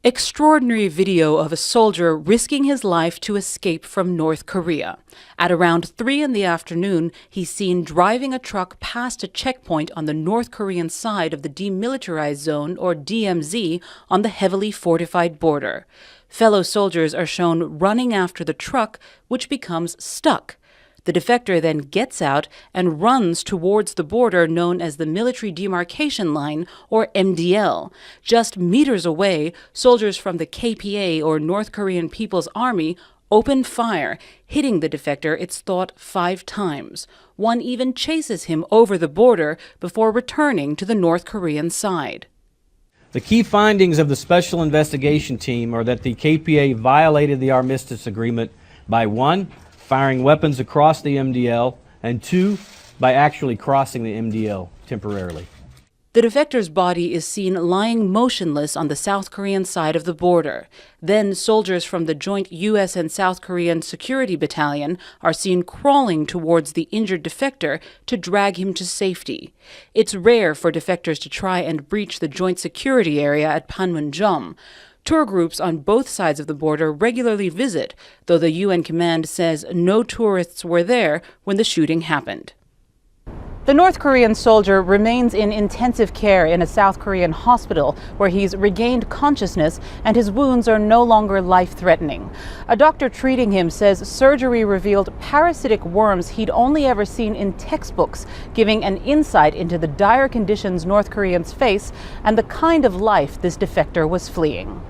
Extraordinary video of a soldier risking his life to escape from North Korea. At around 3 in the afternoon, he's seen driving a truck past a checkpoint on the North Korean side of the demilitarized zone, or DMZ, on the heavily fortified border. Fellow soldiers are shown running after the truck, which becomes stuck. The defector then gets out and runs towards the border known as the Military Demarcation Line, or MDL. Just meters away, soldiers from the KPA, or North Korean People's Army, open fire, hitting the defector, it's thought, 5 times. One even chases him over the border before returning to the North Korean side. The key findings of the Special Investigation Team are that the KPA violated the armistice agreement by 1, firing weapons across the MDL, and 2, by actually crossing the MDL temporarily. The defector's body is seen lying motionless on the South Korean side of the border. Then soldiers from the joint U.S. and South Korean Security Battalion are seen crawling towards the injured defector to drag him to safety. It's rare for defectors to try and breach the joint security area at Panmunjom. Tour groups on both sides of the border regularly visit, though the UN command says no tourists were there when the shooting happened. The North Korean soldier remains in intensive care in a South Korean hospital where he's regained consciousness and his wounds are no longer life-threatening. A doctor treating him says surgery revealed parasitic worms he'd only ever seen in textbooks, giving an insight into the dire conditions North Koreans face and the kind of life this defector was fleeing.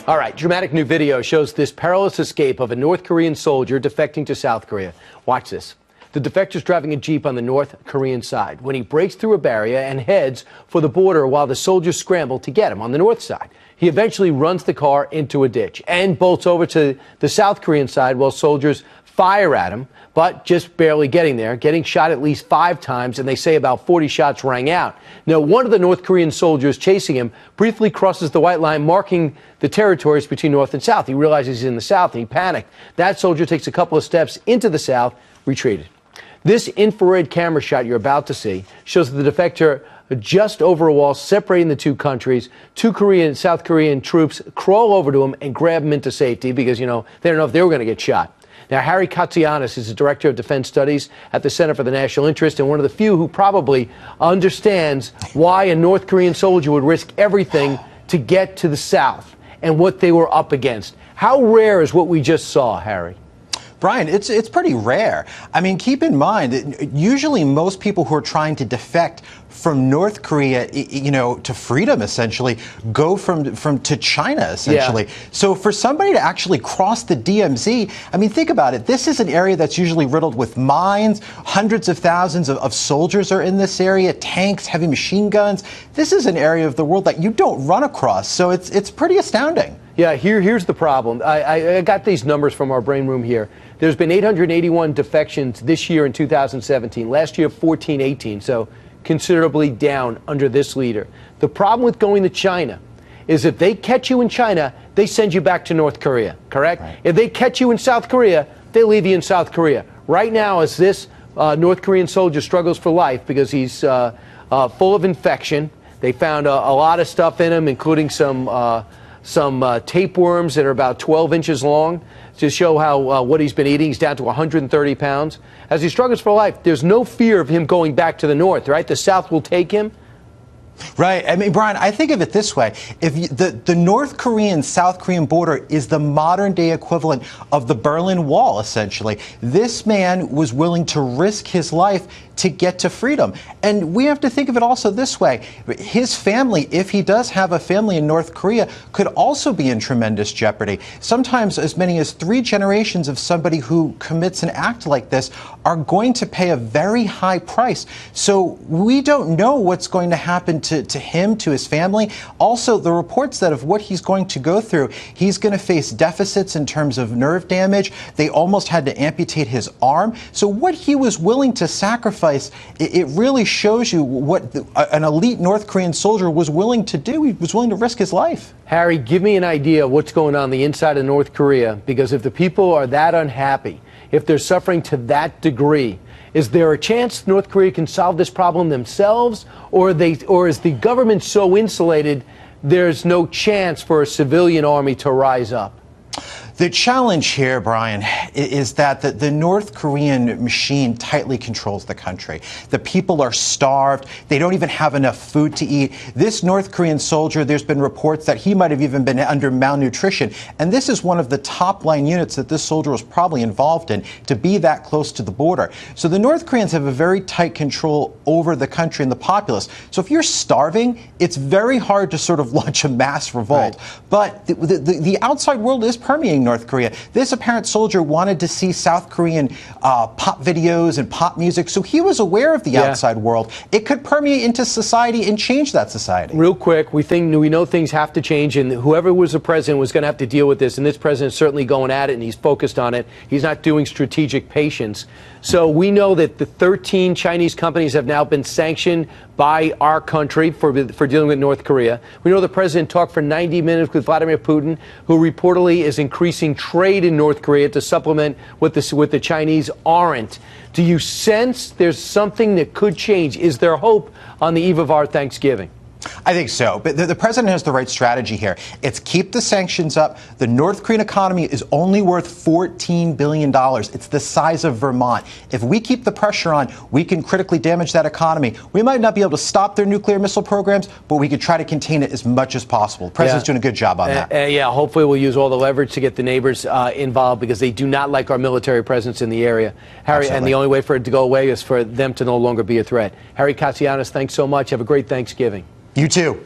All right, dramatic new video shows this perilous escape of a North Korean soldier defecting to South Korea. Watch this. The defector's driving a Jeep on the North Korean side when he breaks through a barrier and heads for the border while the soldiers scramble to get him on the north side. He eventually runs the car into a ditch and bolts over to the South Korean side while soldiers fire at him, but just barely getting there, getting shot at least 5 times, and they say about 40 shots rang out. Now, one of the North Korean soldiers chasing him briefly crosses the white line, marking the territories between North and South. He realizes he's in the South, and he panicked. That soldier takes a couple of steps into the South, retreated. This infrared camera shot you're about to see shows the defector just over a wall separating the two countries. 2 South Korean troops crawl over to him and grab him into safety because, they don't know if they were going to get shot. Now, Harry Katsianis is the Director of Defense Studies at the Center for the National Interest and one of the few who probably understands why a North Korean soldier would risk everything to get to the South and what they were up against. How rare is what we just saw, Harry? Brian, it's pretty rare. I mean, keep in mind that usually most people who are trying to defect from North Korea, to freedom, essentially, go to China, essentially. Yeah. So for somebody to actually cross the DMZ, I mean, think about it. This is an area that's usually riddled with mines. Hundreds of thousands of soldiers are in this area, tanks, heavy machine guns. This is an area of the world that you don't run across. So it's pretty astounding. Yeah, here's the problem. I got these numbers from our brain room here. There's been 881 defections this year in 2017. Last year, 1418, so considerably down under this leader. The problem with going to China is if they catch you in China, they send you back to North Korea, correct? Right. If they catch you in South Korea, they leave you in South Korea. Right now, as this North Korean soldier struggles for life because he's full of infection, they found a lot of stuff in him, including some tapeworms that are about 12 inches long to show how what he's been eating. He's down to 130 pounds. As he struggles for life, there's no fear of him going back to the north, right? The South will take him. Right. I mean, Brian, I think of it this way. If the North Korean-South Korean border is the modern-day equivalent of the Berlin Wall, essentially. This man was willing to risk his life to get to freedom. And we have to think of it also this way. His family, if he does have a family in North Korea, could also be in tremendous jeopardy. Sometimes as many as 3 generations of somebody who commits an act like this are going to pay a very high price. So we don't know what's going to happen to him, to his family. Also, the reports that of what he's going to go through, he's going to face deficits in terms of nerve damage. They almost had to amputate his arm. So what he was willing to sacrifice sacrifice, it really shows you what an elite North Korean soldier was willing to do. He was willing to risk his life. Harry, give me an idea of what's going on the inside of North Korea, because if the people are that unhappy, if they're suffering to that degree, is there a chance North Korea can solve this problem themselves, or is the government so insulated there's no chance for a civilian army to rise up? The challenge here, Brian, is that the North Korean machine tightly controls the country. The people are starved. They don't even have enough food to eat. This North Korean soldier, there's been reports that he might have even been under malnutrition. And this is one of the top-line units that this soldier was probably involved in, to be that close to the border. So the North Koreans have a very tight control over the country and the populace. So if you're starving, it's very hard to sort of launch a mass revolt. Right. But the outside world is permeating North Korea. This apparent soldier wanted to see South Korean pop videos and pop music, so he was aware of the outside world. It could permeate into society and change that society. Real quick, we know things have to change, and whoever was the president was going to have to deal with this, and this president's certainly going at it, and he's focused on it. He's not doing strategic patience. So we know that the 13 Chinese companies have now been sanctioned by our country for dealing with North Korea. We know the president talked for 90 minutes with Vladimir Putin, who reportedly is increasing trade in North Korea to supplement what the Chinese aren't. Do you sense there's something that could change? Is there hope on the eve of our Thanksgiving? I think so. But the president has the right strategy here. It's keep the sanctions up. The North Korean economy is only worth $14 billion. It's the size of Vermont. If we keep the pressure on, we can critically damage that economy. We might not be able to stop their nuclear missile programs, but we could try to contain it as much as possible. The president's doing a good job on that. Yeah, hopefully we'll use all the leverage to get the neighbors involved, because they do not like our military presence in the area. Harry, absolutely. And the only way for it to go away is for them to no longer be a threat. Harry Katsianis, thanks so much. Have a great Thanksgiving. You too.